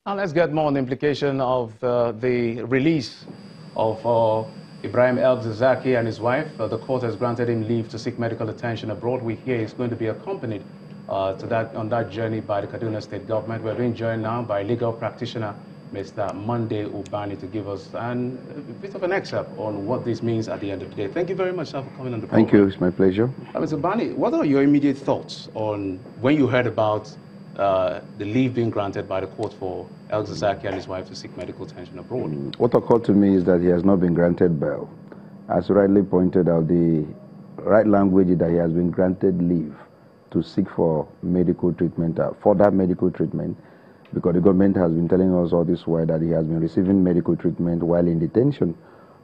Now let's get more on the implication of the release of Ibrahim Zakzaky and his wife. The court has granted him leave to seek medical attention abroad. We hear he's going to be accompanied on that journey by the Kaduna State government. We're being joined now by legal practitioner Mr. Monday Ubani to give us a bit of an excerpt on what this means at the end of the day. Thank you very much, sir, for coming on the program. Thank you. It's my pleasure. Mr. Ubani, what are your immediate thoughts on when you heard about the leave being granted by the court for Zakzaky and his wife to seek medical attention abroad? What occurred to me is that he has not been granted bail. As rightly pointed out, the right language is that he has been granted leave to seek for medical treatment, further medical treatment, because the government has been telling us all this while that he has been receiving medical treatment while in detention.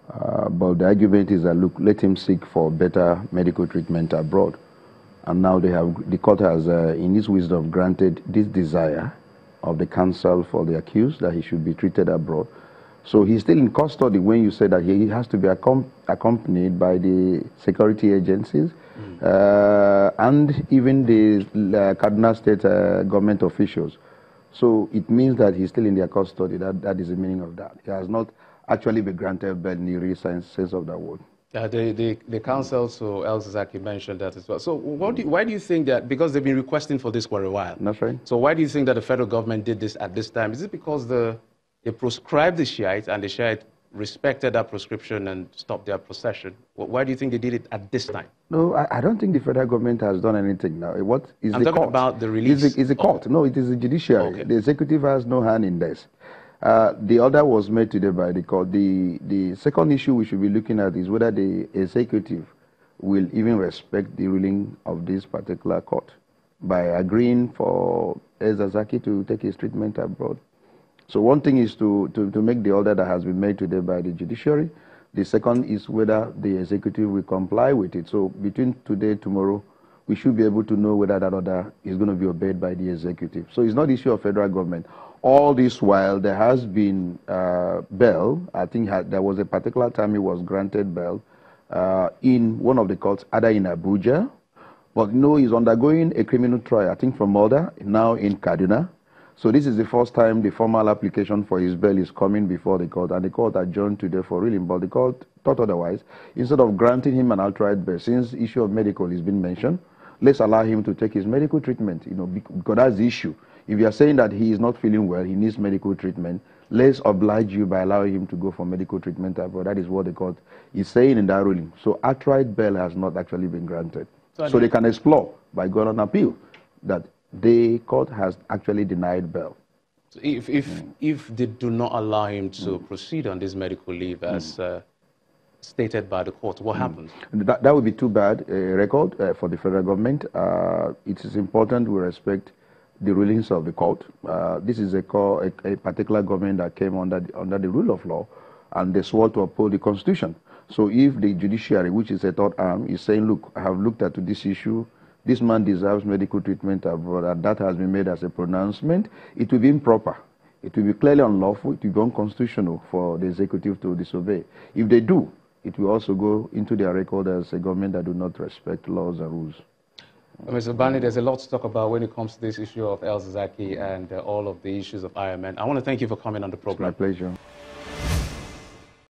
But the argument is that, look, let him seek for better medical treatment abroad. And now the court has, in its wisdom, granted this desire of the counsel for the accused that he should be treated abroad. So he's still in custody when you say that he has to be accompanied by the security agencies and even the Kaduna State government officials. So it means that he's still in their custody. That is the meaning of that. He has not actually been granted bail in the real sense of that word. The counsel to Zakzaky mentioned that as well. So why do you think that, because they've been requesting for this for a while? That's right. So why do you think that the federal government did this at this time? Is it because they proscribed the Shiite and the Shiite respected that prescription and stopped their procession? Why do you think they did it at this time? No, I don't think the federal government has done anything now. What is I'm the talking court? about the release. It's the court. No, it is the judiciary. Okay. The executive has no hand in this. The order was made today by the court. The second issue we should be looking at is whether the executive will even respect the ruling of this particular court by agreeing for Zakzaky to take his treatment abroad. So one thing is to make the order that has been made today by the judiciary. The second is whether the executive will comply with it. So between today and tomorrow, we should be able to know whether that order is going to be obeyed by the executive. So it's not the issue of federal government. All this while, there has been bail. I think there was a particular time he was granted bail in one of the courts, either in Abuja, but no, he's undergoing a criminal trial, I think from murder, now in Kaduna. So this is the first time the formal application for his bail is coming before the court, and the court adjourned today for ruling, but the court thought otherwise. Instead of granting him an outright bail, since the issue of medical has been mentioned, let's allow him to take his medical treatment, because that's the issue. If you are saying that he is not feeling well, he needs medical treatment, let's oblige you by allowing him to go for medical treatment abroad. That is what the court is saying in that ruling. So outright bail has not actually been granted. So they can explore by going on appeal that the court has actually denied bail. So if they do not allow him to proceed on this medical leave as stated by the court, what happens? That would be too bad a record for the federal government. It is important we respect the rulings of the court. This is a particular government that came under the rule of law, and they swore to uphold the Constitution. So if the judiciary, which is a third arm, is saying, look, I have looked at this issue, this man deserves medical treatment abroad, and that has been made as a pronouncement, it will be improper. It will be clearly unlawful. It will be unconstitutional for the executive to disobey. If they do, it will also go into their record as a government that do not respect laws and rules. Mr. Ubani, there's a lot to talk about when it comes to this issue of Zakzaky and all of the issues of IMN. I want to thank you for coming on the program. It's my pleasure.